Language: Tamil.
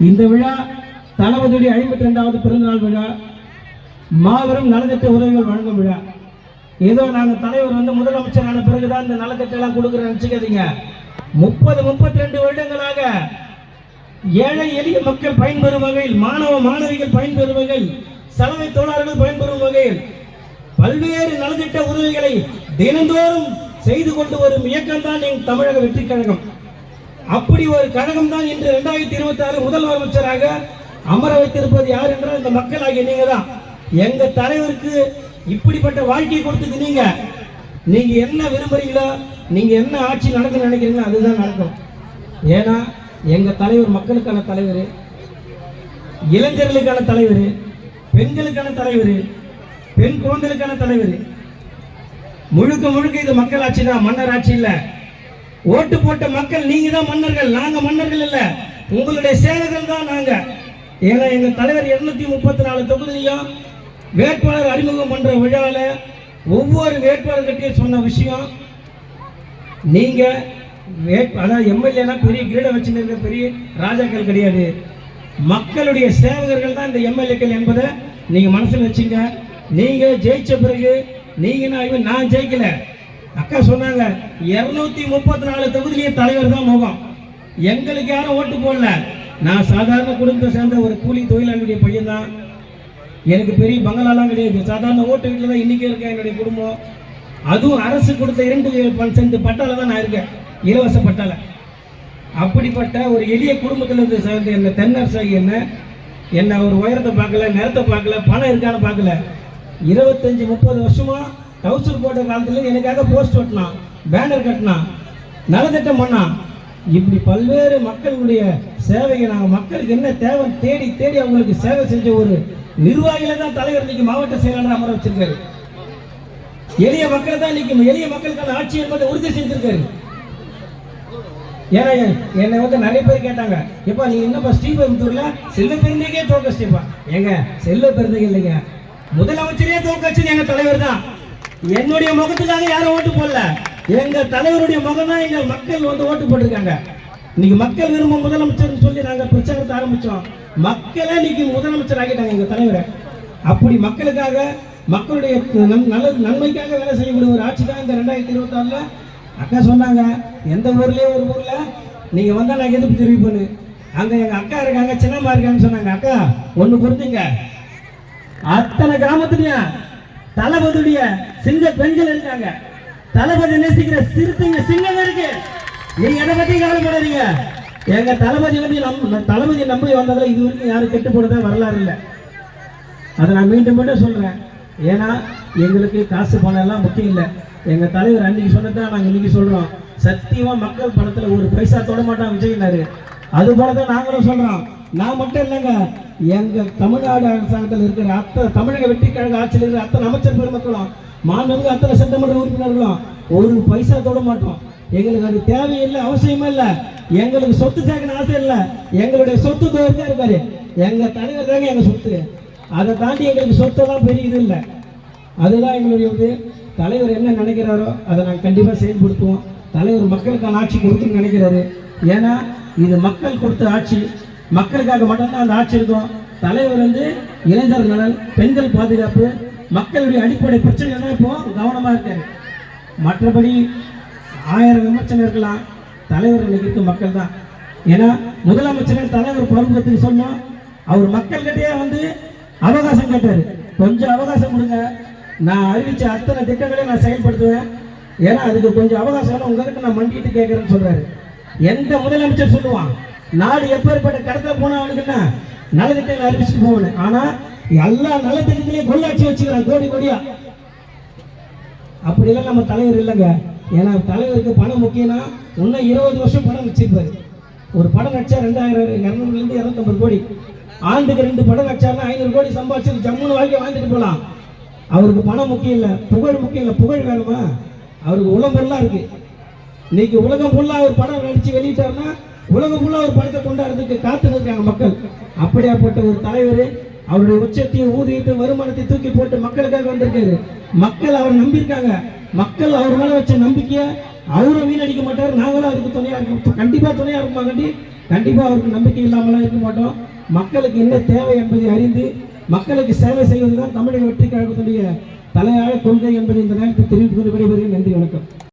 இந்த விழா தளபதியுடைய 52வது பிறந்தநாள் விழா, மாபெரும் நலத்திட்ட உதவிகள் வழங்கும் விழா. ஏதோ நாங்கள் தலைவர் வந்து முதலமைச்சரான பிறகுதான் இந்த நலத்திட்டெல்லாம் கொடுக்குறேன்னு நினச்சிக்காதீங்க. 32 வருடங்களாக ஏழை எளிய மக்கள் பயன்பெறும் வகையில், மாணவ மாணவிகள் பயன்பெறும் வகையில், சலவை தொழிலாளர்கள் பயன்பெறும் வகையில் பல்வேறு நலத்திட்ட உதவிகளை தினந்தோறும் செய்து கொண்டு வரும் இயக்கம் தான் எங்கள் தமிழக வெற்றி கழகம். அப்படி ஒரு கழகம் தான் இன்று 2026 முதலமைச்சராக அமர வைத்திருப்பது யார் என்றால் இந்த மக்களாகிய நீங்க தான். எங்க தலைவருக்கு இப்படிப்பட்ட வாழ்க்கையை கொடுத்தது நீங்க. நீங்க என்ன விரும்புறீங்களோ, நீங்க என்ன ஆட்சி நடக்க நினைக்கிறீங்களோ அதுதான் நடக்கும். ஏன்னா எங்க தலைவர் மக்களுக்கான தலைவர், இளைஞர்களுக்கான தலைவர், பெண்களுக்கான தலைவர், பெண் குழந்தைகளுக்கான தலைவர். முழுக்க முழுக்க இது மக்கள் ஆட்சி தான், மன்னர் ஆட்சி இல்ல. ஓட்டு போட்ட மக்கள் நீங்க தான் மன்னர்கள், நாங்க மன்னர்கள் இல்ல. உங்களுடைய சேவைகள் தான் நாங்க. ஏன்னா எங்க தலைவர் 234 தொகுதியிலையும் வேட்பாளர் அறிமுகம் பண்ற விழாவில் ஒவ்வொரு வேட்பாளர்கிட்டையும் சொன்ன விஷயம், நீங்க அதாவது எம்எல்ஏனா பெரிய கிரீட வச்சுருக்க பெரிய ராஜாக்கள் கிடையாது, மக்களுடைய சேவகர்கள் தான் இந்த எம்எல்ஏக்கள் என்பதை நீங்க மனசில் வச்சுங்க. நீங்க ஜெயிச்ச பிறகு நீங்க நான் ஜெயிக்கல, அக்கா சொன்னாங்க 234 தொகுதியிலேயே தலைவர் தான் முகம். எங்களுக்கு யாரும் ஓட்டு போடல. நான் சாதாரண குடும்பத்தை சேர்ந்த ஒரு கூலி தொழிலாளியுடைய பையன் தான். எனக்கு பெரிய பங்களாலாம் கிடையாது. சாதாரண ஓட்டு வீட்டில் தான் இன்னைக்கு இருக்கேன். என்னுடைய குடும்பம் அதுவும் அரசு கொடுத்த 2 சென்ட் பட்டால தான் நான் இருக்கேன், இலவச பட்டால. அப்படிப்பட்ட ஒரு எளிய குடும்பத்தில் இருந்து சேர்ந்து என்ன தென்னரசாகி என்ன ஒரு உயரத்தை பார்க்கல, நேரத்தை பார்க்கல, பணம் இருக்கான்னு பார்க்கல. 25-30 வருஷமா டவுசர் போட்ட காலத்தில் எனக்காக போஸ்ட் ஓட்டினான், பேனர் கட்டினான், நலத்திட்டம் பண்ணான். இப்படி பல்வேறு மக்களுடைய சேவையை நாங்கள் மக்களுக்கு என்ன தேவை தேடி தேடி அவங்களுக்கு சேவை செஞ்ச ஒரு நிர்வாகிகளை தான் தலைவர் இன்னைக்கு மாவட்ட செயலாளர் அமர வச்சிருக்காரு. எளிய மக்களை தான் இன்னைக்கு எளிய மக்களுக்கான ஆட்சி என்பதை உறுதி செஞ்சிருக்காரு. ஏன்னா என்னை வந்து நிறைய பேர் கேட்டாங்க, எப்பா நீ என்னப்பா ஸ்ரீபெரும்புத்தூர்ல செல்வ பெருந்தைக்கே தோக்கச்சிப்பா. எங்க செல்வ பெருந்தைக்கு இல்லைங்க, முதலமைச்சரே தோக்கச்சு எங்க தலைவர் தான். என்னுடைய முகத்துக்காக யாரும் ஓட்டு போடல, எங்க தலைவருடைய முகம் தான் எங்க மக்கள் வந்து ஓட்டு போட்டிருக்காங்க. இன்னைக்கு மக்கள் விரும்பும் முதலமைச்சர் சொல்லி நாங்கள் பிரச்சாரத்தை ஆரம்பிச்சோம். மக்களே இன்னைக்கு முதலமைச்சர் ஆகிட்டாங்க எங்க தலைவரை. அப்படி மக்களுக்காக, மக்களுடைய நல்லது நன்மைக்காக வேலை செய்யக்கூடிய ஒரு ஆட்சி தான் இந்த 2026. அக்கா சொன்னாங்க, எந்த ஊர்லயே ஒரு ஊர்ல நீங்க வந்தா நான் எதிர்ப்பு தெரிவிப்பேன்னு. அங்க எங்க அக்கா இருக்காங்க, சின்னம்மா இருக்காங்கன்னு சொன்னாங்க. அக்கா ஒண்ணு புரிஞ்சுங்க, அத்தனை கிராமத்துலயும் தளபதியுடைய சிங்க பெண்கள் இருக்காங்க, தளபதி நேசிக்கிற சிறுத்தைங்க சிங்கம் இருக்கு. நீங்க எதை பத்தி கவலைப்படாதீங்க. எங்க தளபதி வந்து தளபதியை நம்பி வந்ததுல இது வரைக்கும் யாரும் கெட்டு போனதா வரலாறு இல்லை. அதை நான் மீண்டும் மீண்டும் சொல்றேன். ஏன்னா எங்களுக்கு காசு பணம் எல்லாம் முக்கியம் இல்லை. எங்க தலைவர் அன்னைக்கு சொன்னதான் நாங்கள் இன்னைக்கு சொல்றோம். சத்தியமா மக்கள் பணத்துல ஒரு பைசா தொட மாட்டான் விஜய்னாரு. அது போலதான் நாங்களும் சொல்றோம். நான் மட்டும் இல்லைங்க, எங்க தமிழ்நாடு அரசாங்கத்தில் இருக்கிற தமிழக வெற்றி கழக ஆட்சியில் இருக்கிற அத்தனை அமைச்சர் பெருமக்களும், மாண்புமிகு அத்தனை சட்டமன்ற உறுப்பினர்களும் ஒரு பைசா தொட மாட்டோம். எங்களுக்கு அது தேவையில்லை, அவசியமா இல்லை. எங்களுக்கு சொத்து சேர்க்கணும் ஆசை இல்லை. எங்களுடைய சொத்து தான் இருக்காரு, எங்க தலைவர் தாங்க எங்க சொத்து. அதை தாண்டி எங்களுக்கு சொத்தெல்லாம் பெரிய இது இல்லை. அதுதான் எங்களுடைய இது. தலைவர் என்ன நினைக்கிறாரோ அதை நாங்கள் கண்டிப்பாக செயல்படுத்துவோம். தலைவர் மக்களுக்கான ஆட்சி கொடுத்துன்னு நினைக்கிறாரு. ஏன்னா இது மக்கள் கொடுத்த ஆட்சி, மக்களுக்காக மட்டும்தான் அந்த ஆட்சி இருக்கும். தலைவர் வந்து இளைஞர் நலன், பெண்கள் பாதுகாப்பு, மக்களுடைய அடிப்படை பிரச்சனைகள் தான் இப்போ கவனமாக இருக்காரு. மற்றபடி 1000 விமர்சனம் இருக்கலாம், தலைவர் நினைக்கிறது மக்கள் தான். ஏன்னா முதலமைச்சர் தலைவர் பருவத்துக்கு சொன்னோம், அவர் மக்கள்கிட்டயே வந்து அவகாசம் கேட்டார். கொஞ்சம் அவகாசம் கொடுங்க, நான் அறிவிச்ச அத்தனை திட்டங்களையும் நான் செயல்படுத்துவேன். ஏன்னா அதுக்கு கொஞ்சம் அவகாசம் உங்ககிட்ட நான் மண்டிட்டு கேட்கறேன்னு சொல்றாரு. எந்த முதலமைச்சர் சொல்லுவான் நாடு எப்பேற்பட்ட கடத்துல போனா அவனுக்கு என்ன நலத்திட்டங்களை அறிவிச்சுட்டு போவேன். ஆனா எல்லா நலத்திட்டங்களையும் கொள்ளாட்சி வச்சுக்கிறான் கோடி கோடியா. அப்படிலாம் நம்ம தலைவர் இல்லைங்க. ஏன்னா தலைவருக்கு பணம் முக்கியம்னா இன்னும் 20 வருஷம் படம் வச்சிருப்பாரு. ஒரு படம் நடிச்சா 200-250 கோடி, ஆண்டுக்கு 2 படம் நடிச்சாருன்னா 500 கோடி சம்பாதிச்சு ஜம்முன்னு வாழ்க்கை வாழ்ந்துட்டு போகலாம். அவருக்கு பணம் முக்கியம் இல்லை, புகழ் முக்கியம் இல்லை. புகழ் வேணுமா? அவருக்கு உலகம் ஃபுல்லாக இருக்கு. இன்னைக்கு உலகம் ஃபுல்லாக ஒரு படம் நடிச்சு வெளியிட்டாருன்னா உலகம் ஃபுல்லாக ஒரு படத்தை கொண்டாடுறதுக்கு காத்து இருக்காங்க மக்கள். அப்படியாப்பட்ட ஒரு தலைவர் அவருடைய உச்சத்தையும் ஊதியத்தையும் வருமானத்தை தூக்கி போட்டு மக்களுக்காக வந்திருக்காரு. மக்கள் அவர் நம்பியிருக்காங்க. மக்கள் அவர் மேலே வச்ச நம்பிக்கையை அவரும் வீணடிக்க மாட்டார். நாங்களும் அதுக்கு துணையாக இருக்கோம், கண்டிப்பாக துணையாக இருக்குமா கண்டி கண்டிப்பாக அவருக்கு நம்பிக்கை இல்லாமலாம் இருக்க மாட்டோம். மக்களுக்கு என்ன தேவை என்பதை அறிந்து மக்களுக்கு சேவை செய்வதுதான் தமிழக வெற்றி கழகத்துடைய தலையாய கொள்கை என்பதை இந்த நேரத்தில் தெரிவித்துக் கொண்டு விடைபெறுகிறேன். நன்றி, வணக்கம்.